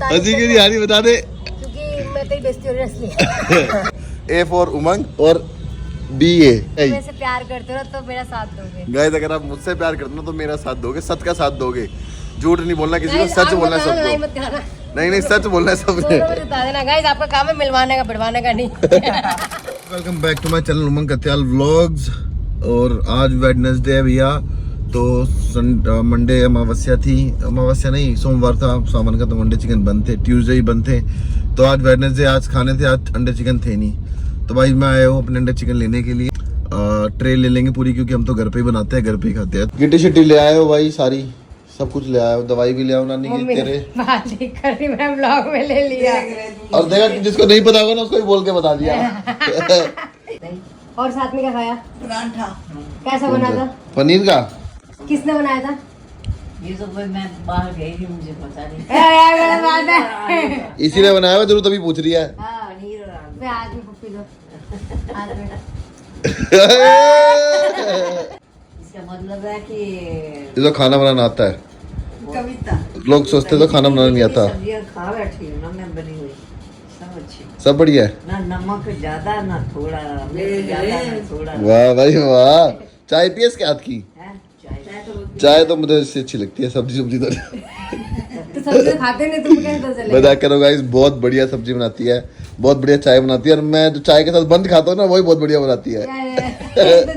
हंसी क्यों नहीं आ रही बता दे। क्योंकि मैं तेरी बेइज्जती हो रही है इसलिए। ए फॉर उमंग और बी ए। मेरे से प्यार करते हो तो मेरा साथ दोगे। गाइस अगर आप मुझसे प्यार करते हो ना तो मेरा साथ दोगे, सच का साथ दोगे, झूठ नहीं बोलना किसी को, सच बोलना है सबको। नहीं सच बोलना है सबने। बता देना गाइस, आपका काम है मिलवाने का, बढ़वाने का नहीं। Welcome back to my channel Umang Katyal vlogs. और आज वेडनेसडे है भैया, तो मंडे अमावस्या थी, अमावस्या नहीं सोमवार था, सावन का, तो मंडे चिकन बंद थे, ट्यूसडे ही बंद थे। तो आज वेडनेसडे, आज खाने थे, आज अंडे चिकन थे नहीं। तो भाई मैं आया हूँ अपने अंडे चिकन लेने के लिए। ट्रे ले लेंगे पूरी, क्योंकि हम तो घर पे ही बनाते हैं, घर पे ही खाते हैं। गिट्टी शिट्टी ले आए हो भाई, सारी सब कुछ ले आए हो, दवाई भी ले आओ नानी की तेरे। मैं ब्लॉग में ले लिया। और देखा जिसको नहीं पता होगा ना उसको भी बोल के बता दिया। और साथ में क्या खाया? परांठा। कैसा बना था? पनीर का। किसने बनाया था? ये तो मैं बाहर गई थी, मुझे पता नहीं। इसीलिए बनाया हुआ, जरूर तभी पूछ रही है। आज में पप्पी दो। इसका मतलब है कि ये तो खाना बनाना आता है। कविता लोग सोचते तो खाना बनाना नहीं आता। सब्जियां खा बैठी हूँ ना मैं, बनी हुई सब अच्छी, सब बढ़िया है ना नमक ज्यादा ना थोड़ा, मिर्च ज्यादा ना थोड़ा। वाह भाई वाह। चाय पिए इसके हाथ की? हैं? चाय तो मुझे इससे अच्छी लगती है, सब्जी तो तो सब्जी खाते नहीं, तुम कैसे पता चलेगा? मजाक करो गाइस, बहुत बढ़िया सब्जी बनाती है, बहुत बढ़िया चाय बनाती है। और मैं जो चाय के साथ बंद खाता हूँ ना, वही बहुत बढ़िया बनाती है। तो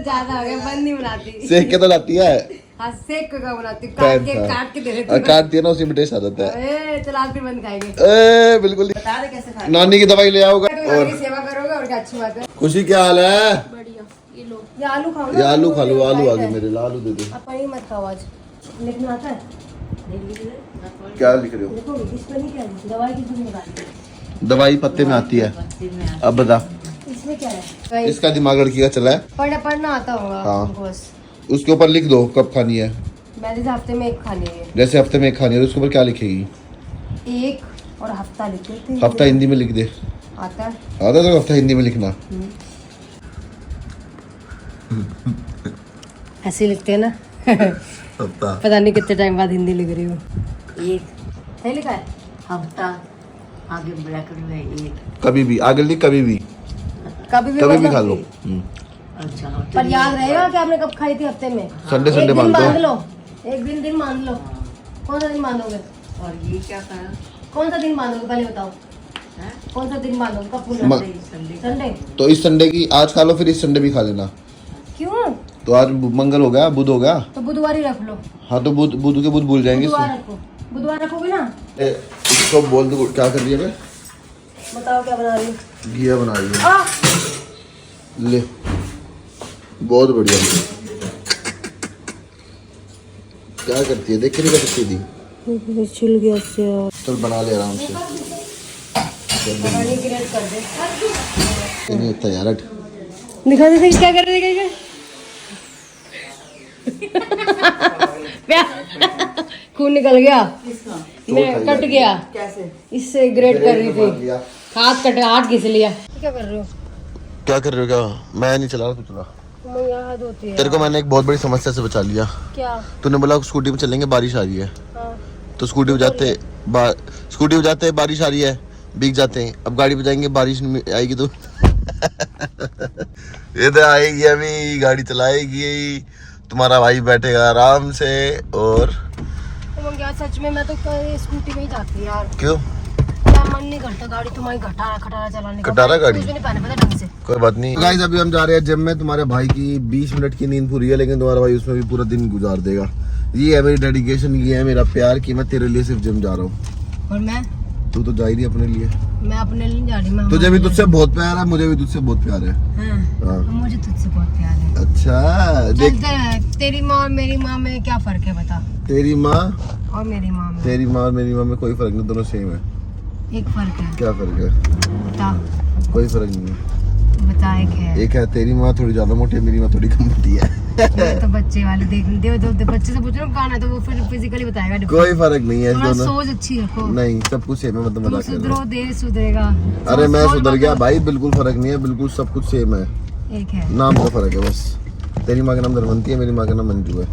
ज्यादा हो गया, बंद नहीं बनाती। सेक के तो लाती है। हाँ सेक के बनाती, काट के दे देती और काट दिया ना, उसी में टेस्ट आ जाता है। चल आज फिर बंद खाएंगे। बिल्कुल बता दे कैसे खाते। नानी की दवाई ले आओगे और सेवा करोगे, और क्या अच्छी बात है। खुशी क्या हाल है? बढ़िया। ये लो, ये आलू खाओ ना। ये आलू खा लो, आलू आगे मेरे, आलू दे दो। आप पनीर मत खाओ आज। लिखना आता है? क्या लिख रहे हो? देखो इस पर नहीं, क्या है दवाई की जो निकाली। दवाई पत्ते में आती है। अब बता इसमें क्या है? इसका दिमाग लड़की का चला है। पढ़ना आता होगा। हाँ। तुमको बस उसके ऊपर लिख दो कब खानी है। मैंने तो हफ्ते में एक खानी है। जैसे हफ्ते में एक खानी है, उसके ऊपर क्या लिखेगी? एक और हफ्ता लिख देते। हफ्ता हिंदी में लिख दे। आता है? आता तो हफ्ता हिंदी में लिखना। ऐसे लिखते हैं ना। हफ्ता। पता नहीं कितने टाइम बाद हिंदी लिख रही हूँ। एक सही लिखा है? हफ्ता आगे ब्रैकेट में एक, कभी भी आगे लिख, कभी भी कभी भी खा लो। अच्छा पर याद रहेगा कि आपने कब खाई थी हफ्ते में। संडे मान लो, एक दिन मान लो। कौन सा दिन मानोगे? और ये क्या करा? कौन सा दिन मानोगे पहले बताओ। हैं? कौन सा दिन मानोगे? कब पूरा? संडे। तो इस संडे की आज खा लो, फिर इस संडे भी खा लेना। क्यों? तो आज मंगल हो गया, बुध हो गया, तो बुधवार ही रख लो। हाँ तो बुध के बुध भूल जाएंगे। बुधवार रखोगे ना? इसको बोल दो क्या कर रही है। मैं बताओ क्या बना रही हूँ? घिया बना रही है। ले बहुत बढ़िया। क्या करती है देख के नहीं कर सकती थी। छिल गया से। चल बना ले आराम से। नहीं होता यार। दिखा दे क्या कर रहे हैं। खून निकल गया, मैं कट गया। कैसे? इससे ग्रेट कर रही थी, हाथ घिस लिया। क्या कर रहे हो? क्या कर रहे हो? क्या मैं नहीं चला रहा, तू चला। याद होती है तेरे को मैंने एक बहुत बड़ी समस्या से बचा लिया। क्या? तूने बोला स्कूटी में चलेंगे, बारिश आ रही है। हाँ। तो स्कूटी पे जाते बारिश आ रही है, भीग जाते हैं। अब गाड़ी पे जाएंगे, बारिश नहीं आएगी तो ये तो आएगी, अभी गाड़ी चलाएगी, तुम्हारा भाई बैठेगा आराम से। और यार सच में मैं तो स्कूटी में ही जाती यार। क्यों? मन नहीं करता, गाड़ी तुम्हारी खटारा चलाने का। खटारा गाड़ी? नहीं पाने पता ढंग से। कोई बात नहीं गाइस, अभी हम जा रहे हैं जिम में। तुम्हारे भाई की 20 मिनट की नींद पूरी है, लेकिन तुम्हारा भाई उसमें भी पूरा दिन गुजार देगा। ये है मेरी डेडिकेशन, ये है मेरा प्यार कि मैं तेरे लिए सिर्फ जिम जा रहा हूँ। और मैं? तू तो जा ही नहीं अपने लिए। मैं अपने लिए जा रही हूँ। तुझे भी तुझसे बहुत प्यार है, मुझे भी तुझसे बहुत प्यार है। हाँ। मुझे तुझसे बहुत प्यार है। अच्छा देख, तेरी माँ और मेरी माँ में क्या फर्क है बता? तेरी माँ और मेरी माँ में? तेरी माँ और मेरी माँ में कोई फर्क नहीं, दोनों सेम है। एक फर्क है। क्या फर्क है? बता। कोई फर्क नहीं है। बता। एक है तेरी माँ थोड़ी ज्यादा मोटी है, मेरी माँ थोड़ी कम मोटी है। तो बच्चे वाले देख बच्चे से पूछो कौन है, तो वो फिर फिजिकली बताएगा। कोई फर्क नहीं है दोनों। सोच अच्छी रखो। नहीं सब कुछ सेम है, मतलब मजाक कर रहा हूं। देश सुधरेगा। अरे मैं सुधर गया भाई, बिल्कुल फर्क नहीं है, बिल्कुल सब कुछ सेम है। एक है नाम का फर्क है बस। तेरी माँ का नाम धरवंती है, मेरी माँ का नाम मंजू है।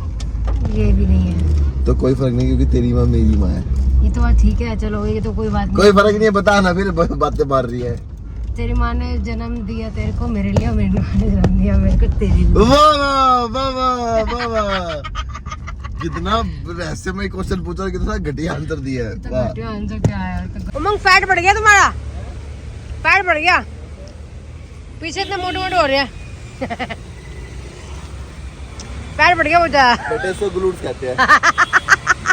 ये भी नहीं है। तो कोई फर्क नहीं, क्योंकि तेरी माँ मेरी माँ है। ये तो बात ठीक है, चलो ये तो कोई बात नहीं। कोई फर्क नहीं है, बता ना, फिर बातें मार रही है। तेरी माँ ने जन्म दिया तेरे को मेरे लिए, और मेरी माँ ने जन्म दिया मेरे को तेरे लिए। वाह वाह वाह वाह, कितना रहस्यमय क्वेश्चन पूछा और कितना घटिया आंसर दिया है। वाह। घटिया आंसर क्या है यार? उमंग फैट बढ़ गया तुम्हारा, फैट बढ़ गया, पीछे इतने मोटे मोटे हो रहे हैं। फैट बढ़ गया मुझे। बेटे इसको ग्लूट्स कहते हैं,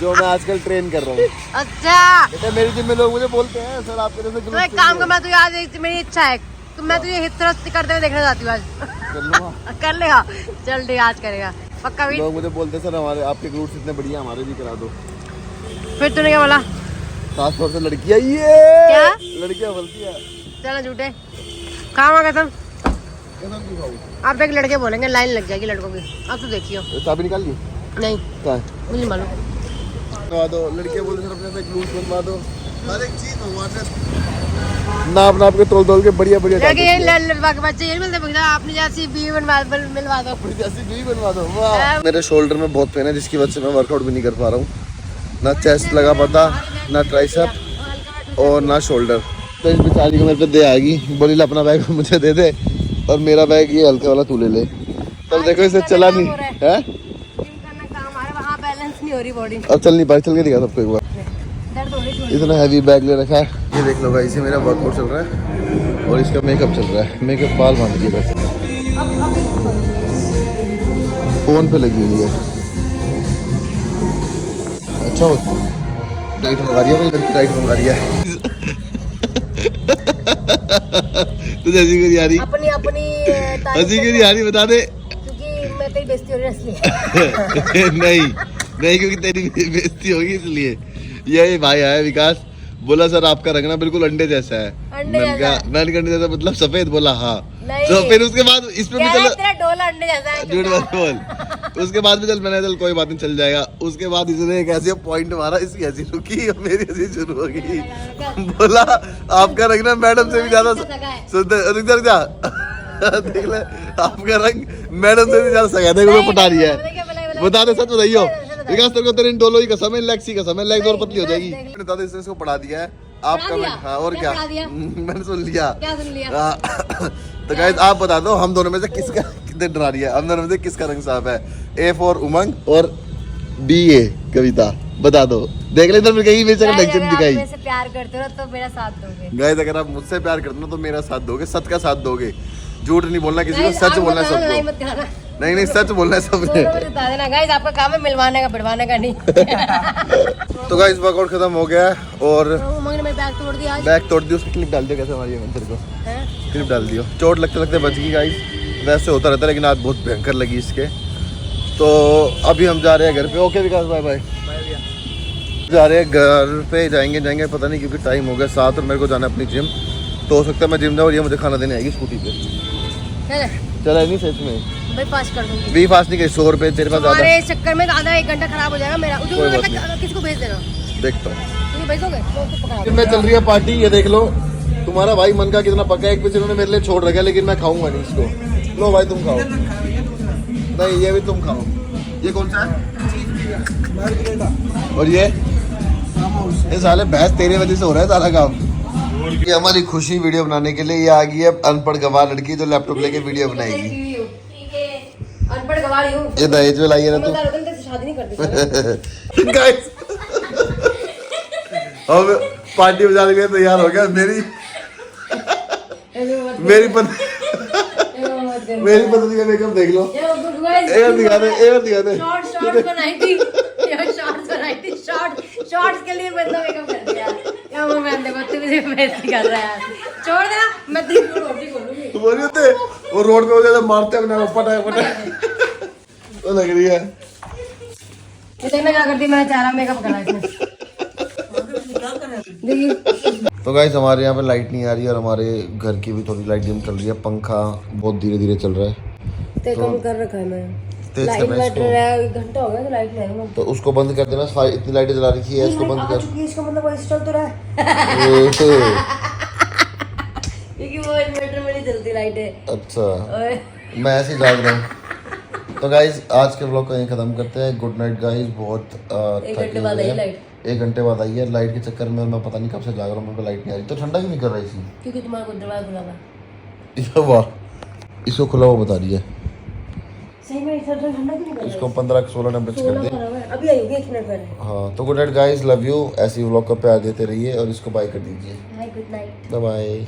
जो मैं आजकल ट्रेन कर रहा हूँ। अच्छा बेटे मेरी जिम में लोग मुझे बोलते हैं सर आपके जैसे तो एक काम कर, मैं तुझे आज मेरी इच्छा है तो मैं तुझे हिप थ्रस्ट करते हुए देखना चाहती हूँ आज। कर लूँगा। कर लेगा, चल ठीक आज करेगा पक्का भी। लोग मुझे बोलते हैं सर हमारे आपके ग्लूट्स इतने बढ़िया, हमारे भी करा दो। फिर तूने क्या बोला? खास तौर से लड़कियाँ, ये क्या लड़कियाँ बोलती है। चलो झूठे खावा कसम। कसम की खाऊं? आप एक लड़के बोलेंगे लाइन लग जाएगी लड़कों की, अब तो देखियो। चाबी निकाल ली? नहीं कहाँ है? मुझे नहीं मालूम। बनवा दो, लड़कियाँ बोलते सर अपने से ग्लूट्स बनवा दो, हर एक चीज भगवान नाप नाप के तोल के बढ़िया बढ़िया लड़के यही लड़वा के बच्चे यही मिलते भैया, अपनी जैसी बीवी मिलवा दो, अपनी जैसी बीवी बनवा दो। वाह। मेरे शोल्डर में बहुत पेन है, जिसकी वजह से मैं वर्कआउट भी नहीं कर पा रहा हूँ। ना चेस्ट लगा पाता, ना ट्राइसेप और ना शोल्डर। तो इस बेचारी को मेरे पे दे आएगी, बोली ला अपना बैग मुझे दे दे और मेरा बैग ये हल्के वाला तू ले ले। तब देखो इसे चला नहीं है, बैलेंस नहीं हो रही बॉडी, अब चल नहीं पाई। चल के दिखा सबको एक बार, दर्द हो रही। इतना हैवी बैग ले रखा है। ये देख लो गाइस, इसे मेरा वर्कआउट चल रहा है और इसका मेकअप चल रहा है। मेकअप बाल बांध दिए बस, फोन पे लगी हुई है। अच्छा हो टाइट मंगा रही है भाई, लड़की टाइट मंगा रही है। तुझे हंसी क्यों नहीं आ रही? अपनी अपनी हंसी क्यों नहीं आ रही बता दे। क्योंकि मैं तेरी बेइज्जती हो रही है इसलिए। नहीं क्योंकि तेरी बेइज्जती होगी इसलिए। ये भाई आया विकास, बोला सर आपका रंग ना बिल्कुल अंडे जैसा है। मैंने अंडे जैसा मतलब सफेद, बोला हाँ। तो फिर उसके बाद इस पे भी चलो, तेरा डोला अंडे जैसा है। झूठ मत बोल। उसके बाद भी चल, मैंने चल कोई बात नहीं चल जाएगा। उसके बाद इसने एक ऐसे पॉइंट मारा, इसकी हंसी रुकी और मेरी हंसी शुरू हो गई। बोला आपका रंग ना मैडम से भी ज्यादा रुक जा देख ले, आपका रंग मैडम से भी ज्यादा सगा। देखो पटा रही है, बता दे सच बताइयो विकास, तेरे को तेरे डोलो ही कसम है, लेग्स की कसम है, लेग्स और पतली हो जाएगी। मैंने दादा इसने इसको पढ़ा दिया है। आप कमेंट, हाँ और क्या मैंने सुन लिया। क्या सुन लिया? तो गाइस आप बता दो हम दोनों में से किसका कितने डरा रही है, हम दोनों में से किसका रंग साफ है? ए फॉर उमंग और बी ए कविता, बता दो। देख ले इधर फिर कहीं बेचारा टेंशन दिखाई। मेरे से प्यार करते हो तो मेरा साथ दोगे। गाइस अगर आप मुझसे प्यार करते हो तो मेरा साथ दोगे, सच का साथ दोगे। झूठ नहीं बोलना किसी को, सच बोलना है सबको। नहीं सच बोलना है सबने। बता देना गाइस, आपका काम है मिलवाने का, बढ़वाने का नहीं। तो गाइस वर्कआउट खत्म हो गया और उमंग ने मेरा बैग तोड़ दिया आज। बैग तोड़ दिया, उसकी क्लिप डाल दियो कैसे हमारी मंदिर को, क्लिप डाल दियो। चोट लगते लगते बच गई गाइस, वैसे होता रहता है लेकिन आज बहुत भयंकर लगी इसके। तो अभी हम जा रहे हैं घर पे। ओके विकास बाय बाय। जा रहे हैं घर पे, जाएंगे पता नहीं क्योंकि टाइम हो गया 7 और मेरे को जाना है अपनी जिम। तो हो सकता है मैं जिम जाऊँ और ये मुझे खाना देने आएगी स्कूटी पे। चला नहीं सच में भाई पास कर दूंगी। भी फास्ट नहीं गई, 100 रुपए तेरे पास ज्यादा। हमारे चक्कर में आधा 1 घंटा खराब हो जाएगा मेरा। किसको भेज देना, देखता हूँ। तुम भेजोगे तो पकड़ा। मैं चल रही है पार्टी, ये देख लो। तुम्हारा भाई मन का कितना पक्का है, एक पीस इन्होंने मेरे लिए छोड़ रखा है लेकिन मैं खाऊंगा नहीं इसको। लो भाई तुम खाओ। नहीं ये भी तुम खाओ। ये कौन सा है? और ये साले बहस तेरे वजह से हो रहा है सारा काम। ये हमारी खुशी वीडियो बनाने के लिए ये आ गई है अनपढ़ गवार लड़की जो लैपटॉप लेके वीडियो बनाएगी। अनपढ़ गवार हूं। ये दहेज में लाई है ना तू। शादी नहीं करती। गाइस अब पार्टी बजाने के लिए तैयार हो गया। मेरी पत्नी का मेकअप देख लो। एक दिखा दे। शॉर्ट्स बनाई थी शॉर्ट्स के लिए बंदा मेकअप कर दिया यार। वो मैं देखो तू मुझे बेइज्जती कर रहा है, छोड़ देना। मैं तेरी रोटी खोलूंगी। तू बोल रही होते वो रोड पे हो जाता मारते अपने पटा तो लग रही है। ये देखना क्या करती, मैंने चारा मेकअप करा इसमें। देखिए तो गाइस हमारे यहाँ पे लाइट नहीं आ रही है और हमारे घर की भी थोड़ी लाइट डिम चल रही है। पंखा बहुत धीरे धीरे चल रहा है। तो कम कर रखा है मैंने। तेज लाइट करना बैठ इसको। रहा है, 1 घंटा हो गया तो लाइट नहीं आई। तो उसको बंद कर देना, इतनी लाइटें जला रखी है, इसको बंद कर। इसका मतलब वैसे चल तो रहा है क्योंकि वो इन्वर्टर में नहीं चलती लाइटें। अच्छा मैं ऐसे ही जाग रहा हूँ। तो गाइज आज के ब्लॉग को यहीं खत्म करते हैं। Good night guys. बहुत एक घंटे बाद आई लाइट, 1 घंटे बाद आई है लाइट के चक्कर में। मैं पता नहीं कब से जाग रहा हूँ, मेरे को लाइट नहीं आ रही। तो ठंडा क्यों नहीं कर रही थी? क्योंकि तुम्हारा को दरवाजा खुला था। ये वाह, इसको खुला हुआ बता रही है। सही में इधर ठंडा क्यों नहीं कर रहा? इसको 15-16 टेम्परेचर कर दे। अभी आई होगी 1 मिनट पहले। हाँ तो good night guys, love you. ऐसी व्लॉग का प्यार देते रहिए और इसको बाय कर दीजिए। Hi good night. Bye bye.